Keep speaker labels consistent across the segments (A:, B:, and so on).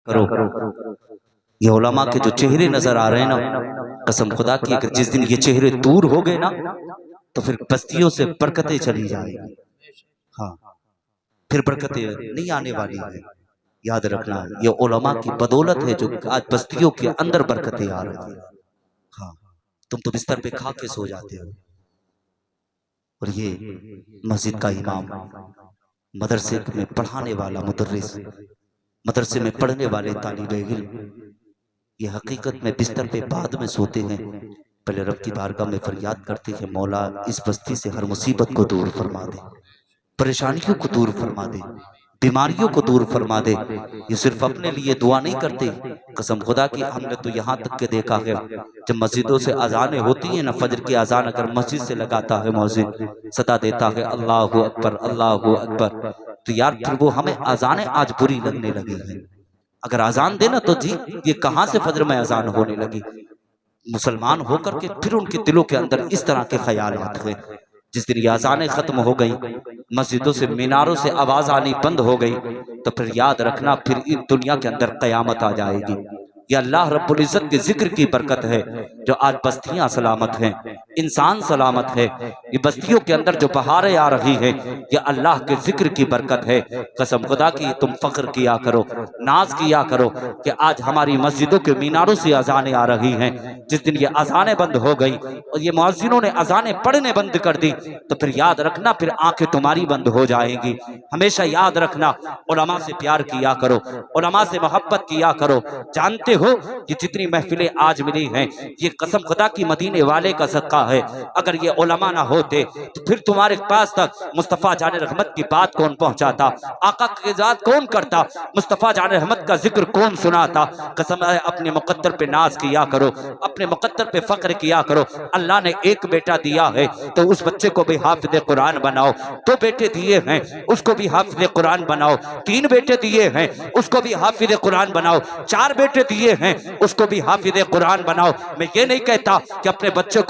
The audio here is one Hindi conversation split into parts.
A: करो। ये उलमा के जो चेहरे नजर आ रहे हैं ना, कसम खुदा की, अगर जिस दिन ये चेहरे दूर हो गए ना तो फिर बस्तियों से बरकतें चली जाएंगी। हाँ, फिर बरकतें नहीं आने वाली है। याद रखना, ये उलमा की बदौलत है जो आज बस्तियों के अंदर बरकतें आ रही है। हाँ, तुम तो बिस्तर पे खा के सो जाते हो और ये मस्जिद का इमाम, मदरसे में पढ़ाने वाला मुदर्रिस, मदरसे में पढ़ने वाले तालिबे इल्म, ये हकीकत में बिस्तर पे बाद में सोते हैं। पहले रब की बारगाह में फरियाद करते हैं, मौला इस बस्ती से हर मुसीबत को दूर फरमा दे, परेशानियों को दूर फरमा दे, बीमारियों को दूर फरमा दे। ये सिर्फ अपने लिए दुआ नहीं करते, कसम खुदा की हमने तो यहाँ तक के देखा है, जब मस्जिदों से अजानें होती हैं ना, फजर की अजान अगर मस्जिद से लगाता है मौजिन, सदा देता है अल्लाहु अकबर अल्लाहु अकबर, तो यार फिर वो हमें अजानें आज बुरी लगने लगी हैं। अगर अजान देना तो जी ये कहां से फजर में अजान होने लगी। मुसलमान होकर के फिर उनके दिलों के अंदर इस तरह के ख्याल आते हैं। जिस दिन ये अजानें खत्म हो गई, मस्जिदों से मीनारों से आवाज आनी बंद हो गई, तो फिर याद रखना फिर इन दुनिया के अंदर कयामत आ जाएगी। ये अल्लाह रब्बुल इज्जत के जिक्र की बरकत है जो आज बस्तियां सलामत हैं, इंसान सलामत है। ये बस्तियों के अंदर जो बहारें आ रही है, ये अल्लाह के जिक्र की बरकत है। कसम खुदा की तुम फख्र किया करो, नाज किया करो कि आज हमारी मस्जिदों के मीनारों से अजानें आ रही हैं। जिस दिन ये अजानें बंद हो गई और ये मुअज्जिनों ने अजानें पढ़ने बंद कर दी, तो फिर याद रखना फिर आंखें तुम्हारी बंद हो जाएंगी। हमेशा याद रखना, उलमा से प्यार किया करो, उलमा से मोहब्बत किया करो। जानते हो ये जितनी महफिलें आज मिली हैं, ये कसम खुदा की मदीने वाले का सदका है। अगर ये उलमा ना होते तो फिर तुम्हारे पास तक मुस्तफ़ा जाने रहमत की बात कौन पहुंचाता, आका की ज़ात कौन करता, मुस्तफ़ा जाने रहमत का जिक्र कौन सुनाता। कसम है, अपने मुकद्दर पे नाज किया करो, अपने मुकद्दर पे फख्र किया करो। अल्लाह ने एक बेटा दिया है तो उस बच्चे को भी हाफिज़ कुरान बनाओ। दो बेटे दिए हैं उसको भी हाफिज़ कुरान बनाओ। तीन बेटे दिए हैं उसको भी हाफिज़ कुरान बनाओ। चार बेटे दिए हैं उसको भी हाफिज़ कुरान बनाओ। मैं ये नहीं कहता कि अपने बच्चे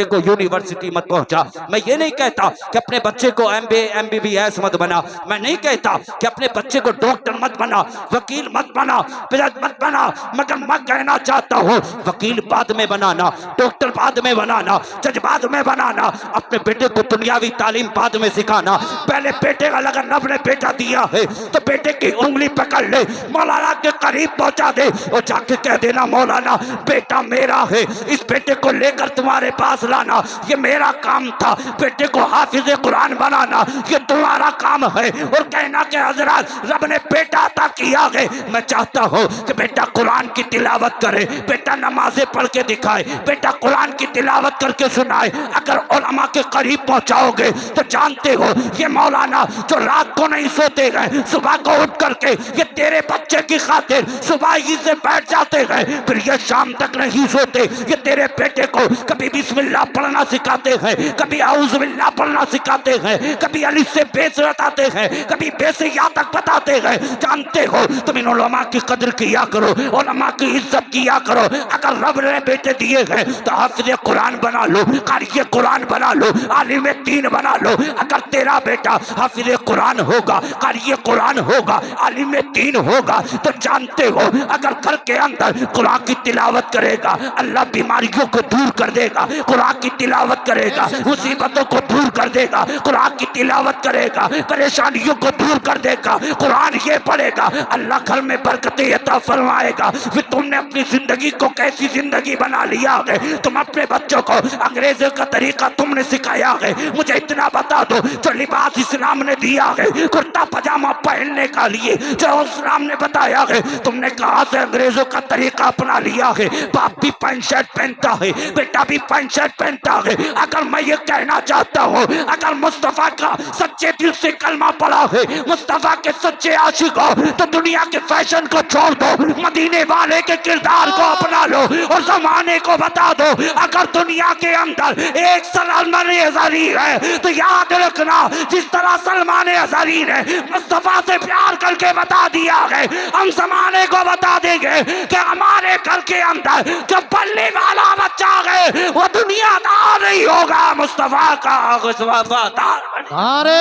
A: को यूनिवर्सिटी मत पहुंचा, मैं ये नहीं कहता कि अपने बच्चे को MBA MBBS मत बना, मैं नहीं कहता कि अपने बच्चे को डॉक्टर मत बना, वकील मत बना, जज मत बना, मगर मैं कहना चाहता हूँ वकील बाद में बनाना, डॉक्टर बाद में बनाना, जज बाद में बनाना। अपने बेटे को दुनियावी तालीम बाद में सिखाना। पहले बेटे का अगर रब ने बेटा दिया है तो बेटे की उंगली पकड़ ले, मौलाना के करीब पहुंचा दे और जाके कह देना मौलाना बेटा मेरा है, इस बेटे को लेकर तुम्हारे पास लाना, ये मेरा काम था। बेटे को हाफिज़ कुरान बनाना ये तुम्हारा काम है। और कहना कि हजरत रब ने बेटा अता किया है, मैं चाहता हूँ कि बेटा कुरान की तिलावत करे, बेटा नमाजें पढ़ के दिखाए, बेटा कुरान की तिलावत करके सुनाए। अगर उलमा के करीब पहुंचाओगे तो जानते हो ये मौलाना जो रात को नहीं सोते गए, सुबह को उठ करके ये तेरे बच्चे की खातिर सुबह ही से बैठ जाते हैं, फिर ये शाम तक नहीं सोते। ये तेरे बेटे को कभी बिस्मिल्लाह पढ़ना सिखाते हैं, कभी औज़ु बिल्लाह पढ़ना सिखाते हैं, कभी अलिफ से बे से बताते हैं, कभी बे से या तक बताते हैं। जानते हो तुम इन उलमा की कदर किया करो, उलमा की इज्जत किया करो। अगर रब ने बेटे दिए हैं तो हाफिज़ कुरान बना लो, कारी कुरान बना लो, आलिम दीन बना लो। अगर तेरा बेटा हाफिज़ कुरान होगा, कारी कुरान होगा, आलिम दीन होगा, तो जानते हो अगर घर के अंदर कुरान की तिलावत करेगा अल्लाह बीमारियों को दूर कर देगा। कुरान की तिलावत करेगा मुसीबतों को दूर कर देगा, कुरान की तिलावत करेगा परेशानियों को दूर कर देगा। कुरान ये पढ़ेगा अल्लाह घर में बरकतें अता फरमाएगा। फिर तुमने अपनी जिंदगी को कैसी जिंदगी बना लिया है, तुम अपने बच्चों को अंग्रेजों का तरीका तुमने सिखाया है। मुझे इतना बता दो, जो लिबास इस्लाम ने दिया है कुर्ता पजामा पहनने का लिए जो इस्लाम ने बताया है, तुमने कहां से अंग्रेजों का तरीका अपना लिया है। बाप भी पैंट शर्ट पहनता है, बेटा भी पैंट शर्ट पहनता है। अगर मैं ये कहना चाहता हूँ अगर मुस्तफा का सच्चे दिल से कलमा पड़ा है, मुस्तफा के सच्चे आशिक हो, तो दुनिया के फैशन को छोड़ दो, मदीने वाले के किरदार को अपना लो और जमाने को बता दो। अगर दुनिया के अंदर एक सलमान अज़हरी है तो याद रखना जिस तरह सलमान अज़हरी ने मुस्तफा से प्यार करके बता दिया है, हम जमाने को बता देंगे कि हमारे घर के अंदर जो पल्ले वाला बच्चा है वो दुनियादार नहीं होगा, मुस्तफा का वफादार।
B: नारे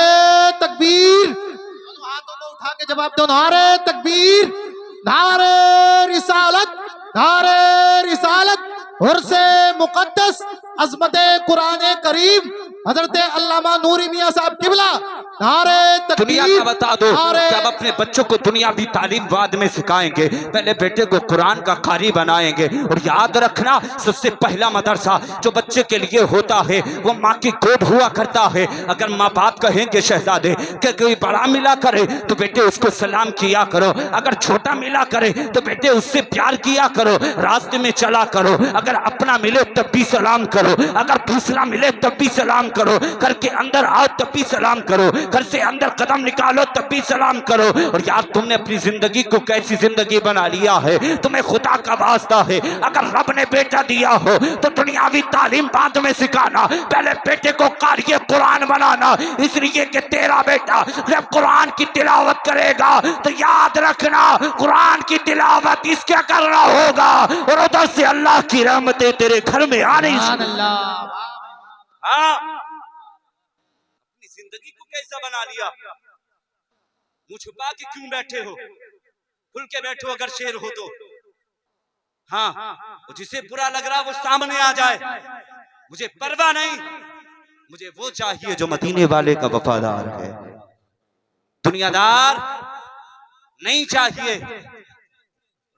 B: तकबीर, हाथों को उठा के जवाब दो, नारे तकबीर। नारे रिसालत, नारे रिसालत, उर्से मुकद्दस, अज़मते कुरान करीम, हजरत अल्लामा नूरी मियां साहब किबला, नारे
A: दुनिया का बता दो कि अब अपने बच्चों को दुनियावी तालीम बाद में सिखाएंगे, पहले बेटे को कुरान का कारी बनाएंगे। और याद रखना, सबसे पहला मदरसा जो बच्चे के लिए होता है वो माँ की गोद हुआ करता है। अगर माँ बाप कहेंगे शहजादे कि कोई बड़ा मिला करे तो बेटे उसको सलाम किया करो, अगर छोटा मिला करे तो बेटे उससे प्यार किया करो, रास्ते में चला करो, अगर अपना मिले तब भी सलाम करो, अगर दूसरा मिले तब भी सलाम करो, घर के अंदर आओ तब भी सलाम करो, घर से अंदर कदम निकालो तब भी सलाम करो। और यार तुमने अपनी जिंदगी को कैसी जिंदगी बना लिया है, तुम्हें खुदा का वास्ता है, अगर रब ने बेटा दिया हो तो दुनियावी तालीम बाद में सिखाना, पहले बेटे को कारी कुरान बनाना, इसलिए कि तेरा बेटा जब कुरान की तिलावत करेगा तो याद रखना कुरान की तिलावत इसके करना होगा और उधर से अल्लाह की रहमतें तेरे घर में आने। हाँ, अपनी जिंदगी को कैसा बना लिया, मुंह छुपा के क्यों बैठे हो, खुल के बैठो अगर शेर हो तो। हाँ, जिसे बुरा लग रहा वो सामने आ जाए, मुझे परवाह नहीं, मुझे वो चाहिए जो मदीने वाले का वफादार है, दुनियादार नहीं चाहिए।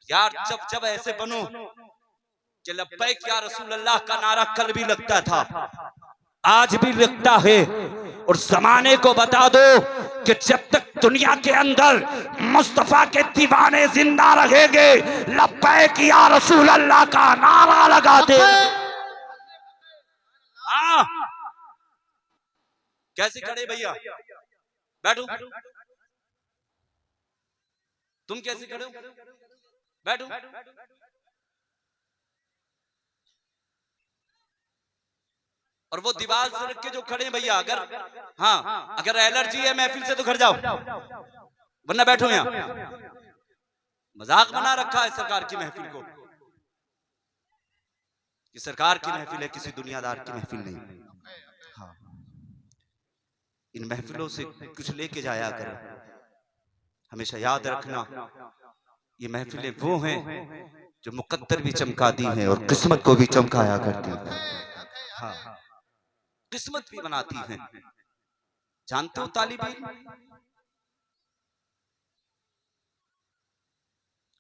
A: यार जब जब ऐसे बनो कि लब्बैक या रसूल अल्लाह का नारा कल भी लगता था, आज भी लगता है, और जमाने को बता दो कि जब तक दुनिया के अंदर मुस्तफा के दीवाने जिंदा रहेंगे लब्बैक या रसूल अल्लाह का नारा लगाते। हाँ, कैसे खड़े भैया, बैठो, तुम कैसे खड़े हो, बैठो। और वो दीवार से रख के जो खड़े हैं भैया, अगर हाँ अगर एलर्जी है महफिल से तो घर जाओ, वरना बैठो यहाँ। मजाक बना रखा है सरकार की महफिल को, ये सरकार की महफिल है, किसी दुनियादार की महफिल नहीं। हाँ, इन महफिलों से कुछ लेके जाया करो, हमेशा याद रखना ये महफिलें वो हैं जो मुकद्दर भी चमकाती हैं और किस्मत को भी चमकाया करती हैं। हाँ, किस्मत भी बनाती हैं। जानते हो तालिब इल्म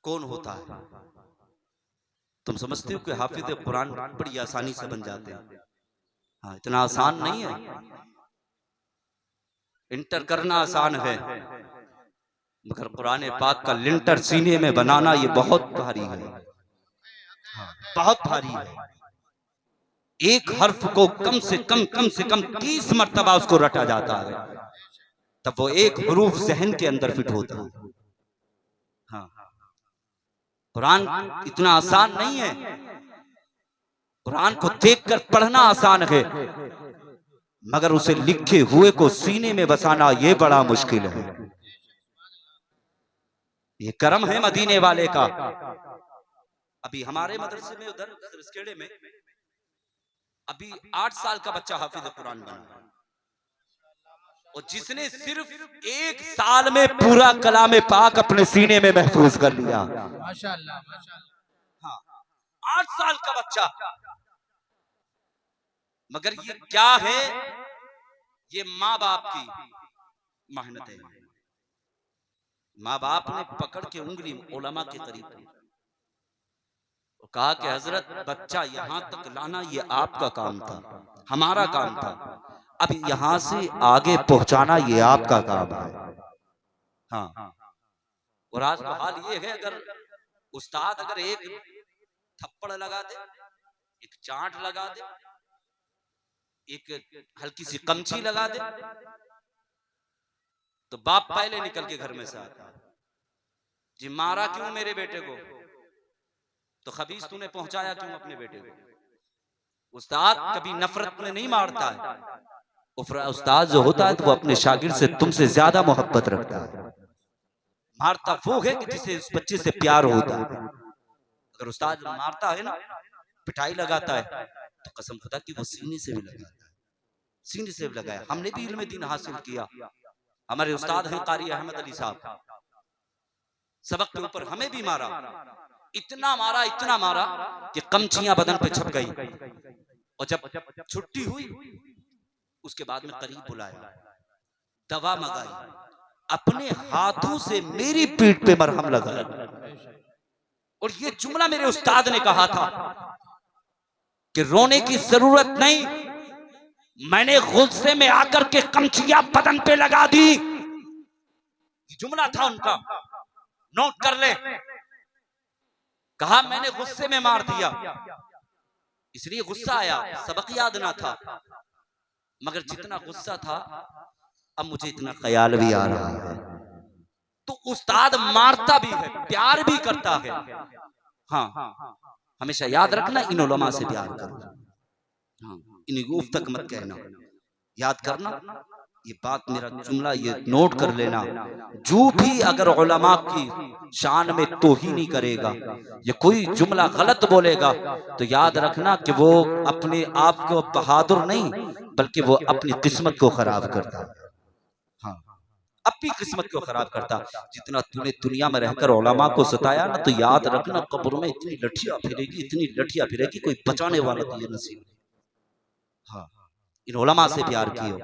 A: कौन होता है? तुम समझते हो कि हाफिज कुरान बड़ी आसानी से बन जाते हैं? हाँ, इतना आसान नहीं है। इंटर करना आसान है, मगर कुरान पाक का लिंटर सीने में बनाना ये बहुत भारी है। हाँ, बहुत भारी है। एक हर्फ को कम से कम 30 मर्तबा उसको रटा जाता है, तब वो एक हरूफ ज़हन के अंदर फिट होता है। हाँ, कुरान इतना आसान नहीं है। कुरान को देखकर पढ़ना आसान है, मगर उसे लिखे हुए को सीने में बसाना ये बड़ा मुश्किल है। ये करम है मदीने वाले का। अभी हमारे मदरसे में उधर रिस्केड़े में अभी 8 साल का बच्चा हाफिज कुरान बना, और जिसने सिर्फ 1 साल में पूरा कलाम पाक अपने सीने में महफूज कर लिया। माशाअल्लाह। हाँ, 8 साल का बच्चा। मगर ये क्या है? ये माँ बाप की मेहनत है। माँ बाप ने पकड़ के उंगली उलमा के करीब की और कहा कि हजरत बच्चा यहां तक लाना ये आपका काम था, हमारा काम था, अब यहां से आगे पहुंचाना ये आपका काम है। हाँ, और आज का हाल ये है, अगर उस्ताद अगर एक थप्पड़ लगा दे, एक चांट लगा दे, एक हल्की सी कमची लगा दे, तो बाप पहले निकल के घर में से आता है, जी मारा क्यों मेरे बेटे को, तो खबीस तूने पहुंचाया क्यों अपने बेटे को। उस्ताद कभी नफरत में नहीं मारता है। उस्ताद जो होता है तो वो अपने शागिर्द से तुमसे ज्यादा मोहब्बत रखता है। मारता वो है कि जिसे उस बच्चे से प्यार होता है। अगर उस्ताद मारता है ना, पिटाई लगाता है, तो कसम खुदा की वो सीने से भी लगाता है, सीने से भी लगाया। हमने भी इल्म दीन हासिल किया। हमारे उस्ताद हैं कारी अहमद अली साहब, सबक के ऊपर हमें भी मारा, इतना मारा कि कमचियां बदन पे छप गई। और जब छुट्टी हुई उसके बाद में करीब बुलाया, दवा मंगाई, अपने हाथों से मेरी पीठ पे मरहम लगाया। और ये जुमला मेरे उस्ताद ने कहा था कि रोने की जरूरत नहीं, मैंने गुस्से में आकर के कमचियां बदन पे लगा दी। ये जुमला था उनका, नोट कर ले। कहा मैंने गुस्से में मार दिया, इसलिए गुस्सा आया, सबक याद ना था। मगर जितना गुस्सा था अब मुझे इतना ख्याल भी आ रहा है। तो उस्ताद मारता भी है, प्यार भी करता है। हाँ, हमेशा याद रखना, इन उलमा से प्यार करना। हाँ, इन गुफ तक मत कहना, याद करना। ये बात, मेरा जुमला ये नोट कर लेना। जो भी अगर उलमा की शान में तौहीन करेगा या कोई जुमला गलत बोलेगा तो याद रखना कि वो अपने आप को बहादुर नहीं बल्कि वो अपनी किस्मत को खराब करता है। हाँ, अपनी किस्मत को खराब करता। जितना तूने दुनिया में रहकर उलमा को सताया ना, तो याद रखना कब्र में इतनी लठियां फिरेगी, इतनी लठियां फिरेगी, कोई बचाने वाला तुझे नसीब। हाँ, इन उलमा से प्यार कियो।